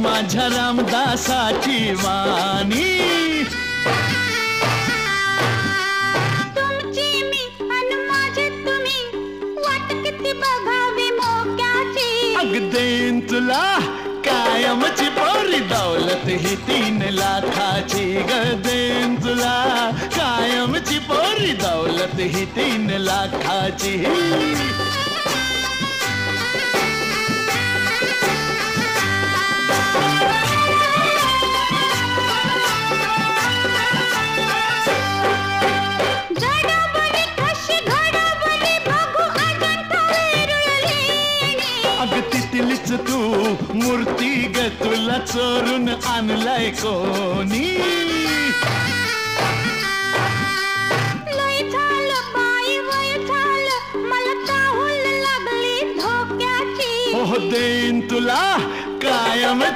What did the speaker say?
माझ्या रामदासाची वाणी तुमची मी अन माझे तुम्ही वाट किती बघावी मोक्याची अग देईन तुला कायमची पोरी दौलत ही 3 लाखाची ग देईन तुला कायमची पोरी दौलत ही 3 लाखाची तितलीच तू मूर्ती ग तुला चोरून आणलाय कोणी लय झालं बाई वय झालं मला चाहूल लागली धोक्याची हो देईन तुला कायमची